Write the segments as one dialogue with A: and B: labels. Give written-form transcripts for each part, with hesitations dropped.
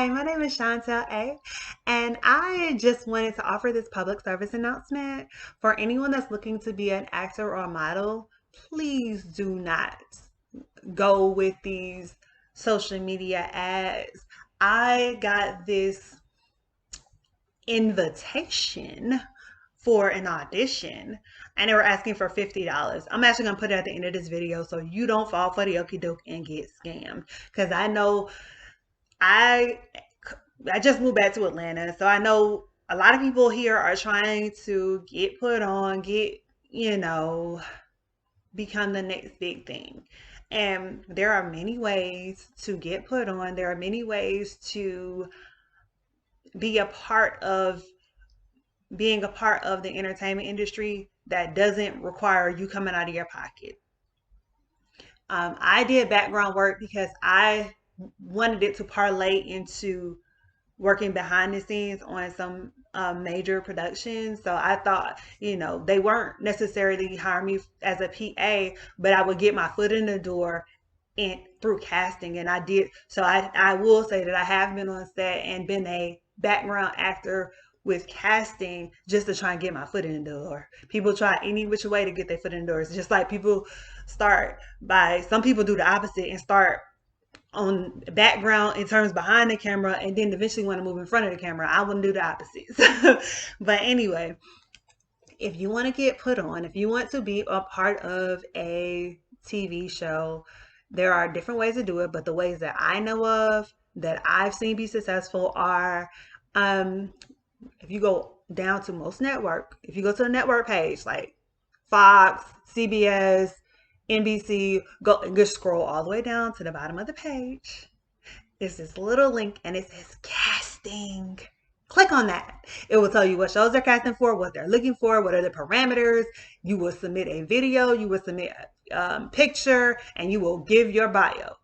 A: My name is Chantel A, and I just wanted to offer this public service announcement for anyone that's looking to be an actor or a model. Please do not go with these social media ads. I got this invitation for an audition and they were asking for $50. I'm actually gonna put it at the end of this video so you don't fall for the okie doke and get scammed. Because I know I I just moved back to Atlanta, so I know a lot of people here are trying to get put on, you know, become the next big thing. And there are many ways to get put on. There are many ways to be a part of being a part of the entertainment industry that doesn't require you coming out of your pocket. I did background work because I wanted it to parlay into working behind the scenes on some major productions. So I thought, they weren't necessarily hiring me as a PA, but I would get my foot in the door and through casting. And I did. So I will say that I have been on set and been a background actor with casting just to try and get my foot in the door. People try any which way to get their foot in the door. It's just like some people do the opposite and start on background in terms behind the camera and then eventually want to move in front of the camera. I want to do the opposite. But anyway, if you want to get put on, if you want to be a part of a TV show, there are different ways to do it, but the ways that I know of that I've seen be successful are um, if you go down to most network, if you go to the network page like Fox, CBS, NBC, go and just scroll all the way down to the bottom of the page. It's this little link and it says casting. Click on that. It will tell you what shows they're casting for, what they're looking for, what are the parameters. You will submit a video, you will submit a picture, and you will give your bio.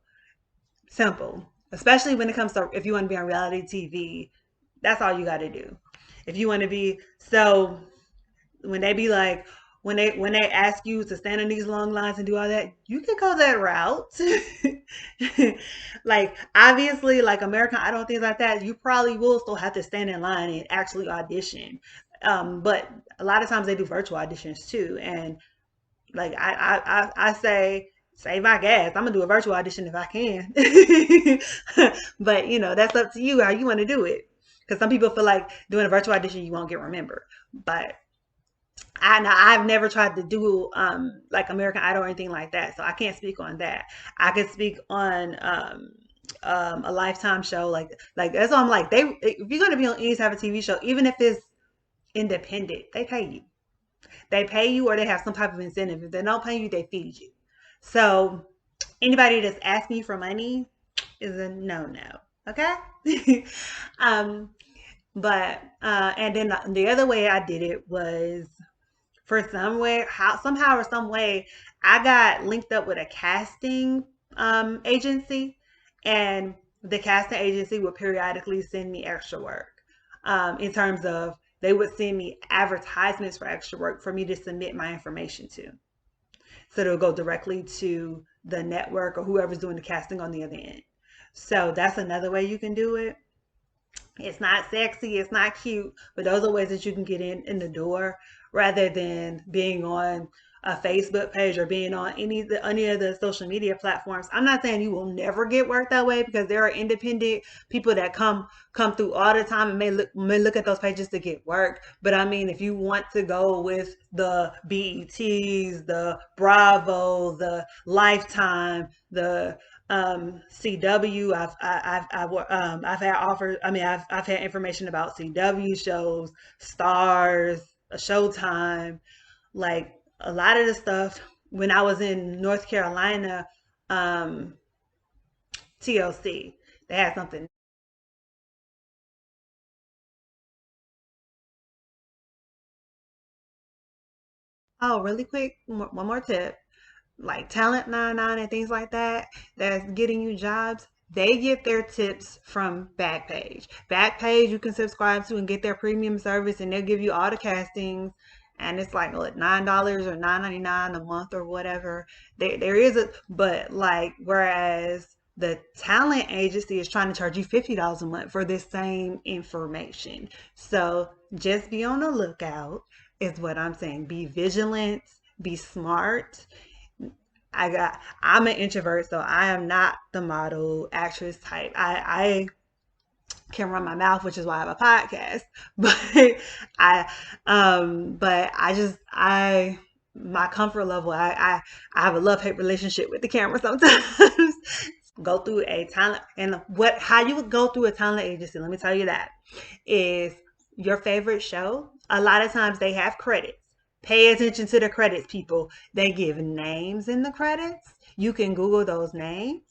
A: Simple. Especially when it comes to if you want to be on reality TV, that's all you got to do. If you want to be so when they be like when they ask you to stand in these long lines and do all that, you can go that route. Like obviously, like American Idol things like that, you probably will still have to stand in line and actually audition. But a lot of times they do virtual auditions too, and like I say. Save my gas. I'm gonna do a virtual audition if I can. But that's up to you how you want to do it. Because some people feel like doing a virtual audition you won't get remembered. But I've never tried to do like American Idol or anything like that, so I can't speak on that. I can speak on a Lifetime show, like that's why I'm like if you're gonna be on any type of TV show, even if it's independent, they pay you. They pay you or they have some type of incentive. If they don't pay you, they feed you. So anybody that's asking you for money is a no. Okay. um, but and then the other way I did it was for somehow or some way, I got linked up with a casting agency, and the casting agency would periodically send me extra work. In terms of they would send me advertisements for extra work for me to submit my information to. So it'll go directly to the network or whoever's doing the casting on the other end. So that's another way you can do it. It's not sexy, it's not cute, but those are ways that you can get in the door rather than being on a Facebook page or being on any of the social media platforms. I'm not saying you will never get work that way because there are independent people that come through all the time and may look at those pages to get work. But I mean, if you want to go with the BETs, the Bravo, the Lifetime, the CW. I've had offers. I mean, I've had information about CW shows, Stars, Showtime, like a lot of the stuff. When I was in North Carolina, um, TLC, they had something. Oh, really quick, one more tip. Like Talent 99 and things like that, that's getting you jobs, they get their tips from Backpage. Backpage you can subscribe to and get their premium service, and they'll give you all the castings. And it's like what, $9 or $9.99 a month or whatever. There is a but like whereas The talent agency is trying to charge you $50 a month for this same information. So just be on the lookout, is what I'm saying. Be vigilant, be smart. I'm an introvert, so I am not the model actress type. I can run my mouth, which is why I have a podcast. I but I just I my comfort level, I have a love hate relationship with the camera sometimes. Go through a talent, and what how you would go through a talent agency, let me tell you that, is your favorite show. A lot of times they have credits. Pay attention to the credits, people. They give names in the credits. You can Google those names.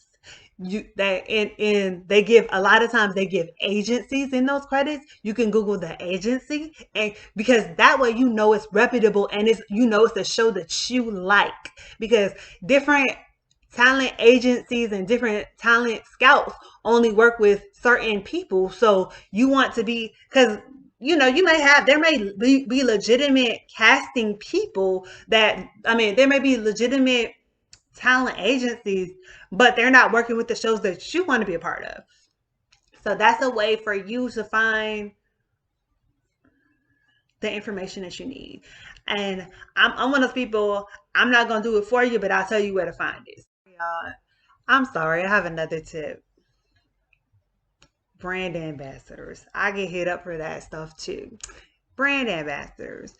A: They give, a lot of times they give agencies in those credits. You can Google the agency, and because that way you know it's reputable, and it's, you know, it's a show that you like, because different talent agencies and different talent scouts only work with certain people. So you want to be, because you know, you may have, there may be legitimate casting people that, I mean, there may be legitimate talent agencies, but they're not working with the shows that you want to be a part of. So that's a way for you to find the information that you need. And I'm one of those people, I'm not going to do it for you, but I'll tell you where to find it. I'm sorry, I have another tip. Brand ambassadors. I get hit up for that stuff too. Brand ambassadors.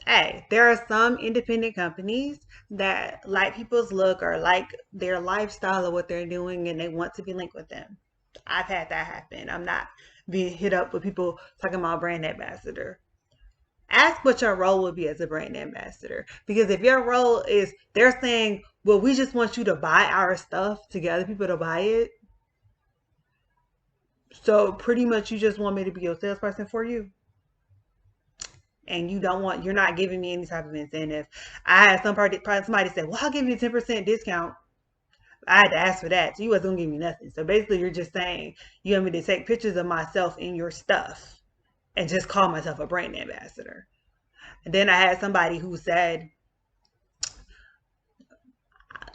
A: Hey, there are some independent companies that like people's look or like their lifestyle or what they're doing, and they want to be linked with them. I've had that happen. I'm not being hit up with people talking about brand ambassador. Ask what your role would be as a brand ambassador. Because if your role is, they're saying, well, we just want you to buy our stuff to get other people to buy it. So pretty much you just want me to be your salesperson for you. And you don't want, you're not giving me any type of incentive. I had somebody said, well, I'll give you a 10% discount. I had to ask for that. So you wasn't gonna give me nothing. So basically you're just saying you want me to take pictures of myself in your stuff and just call myself a brand ambassador. And then I had somebody who said,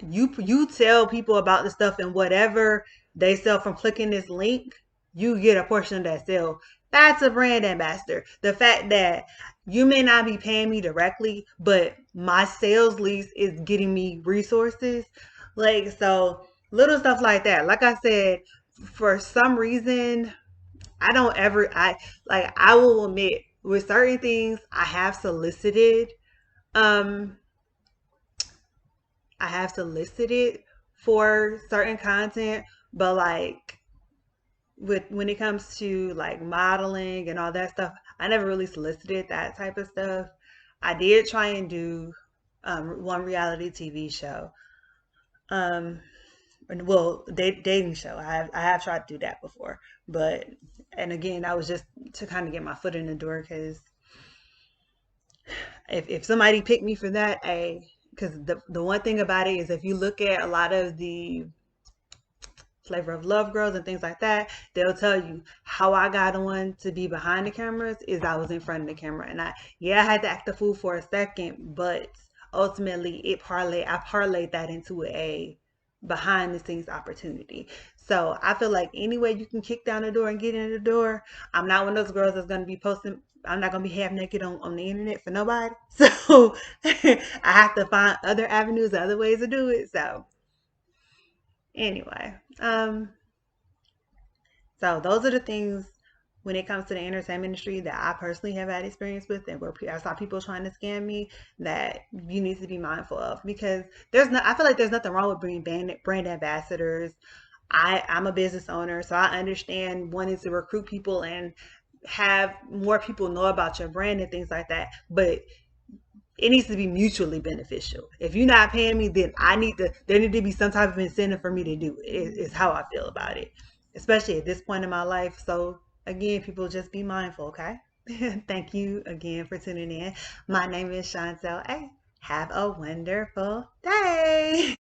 A: you tell people about the stuff, and whatever they sell from clicking this link, you get a portion of that sale. That's a brand ambassador. The fact that you may not be paying me directly, but my sales leads is getting me resources. Like, so little stuff like that. Like I said, for some reason, I don't ever, I will admit with certain things I have solicited, um, I have solicited for certain content, but like with, when it comes to like modeling and all that stuff, I never really solicited that type of stuff. I did try and do one reality TV show, um, well, dating show. I have tried to do that before, but, and again, that was just to kind of get my foot in the door, because if somebody picked me for that, because the one thing about it is, if you look at a lot of the Flavor of Love girls and things like that, they'll tell you how I got on to be behind the cameras is I was in front of the camera. And I had to act a fool for a second, but ultimately I parlayed that into a behind the scenes opportunity. So I feel like any way you can kick down the door and get in the door. I'm not one of those girls that's going to be posting, I'm not going to be half naked on the internet for nobody. So I have to find other avenues, other ways to do it. So anyway, so those are the things when it comes to the entertainment industry that I personally have had experience with, and where I saw people trying to scam me, that you need to be mindful of, because I feel like there's nothing wrong with being brand ambassadors. I'm a business owner, so I understand wanting to recruit people and have more people know about your brand and things like that. But it needs to be mutually beneficial. If you're not paying me, then there need to be some type of incentive for me to do it, is how I feel about it, especially at this point in my life. So again, people, just be mindful, okay? Thank you again for tuning in. My name is Chantel A. Have a wonderful day.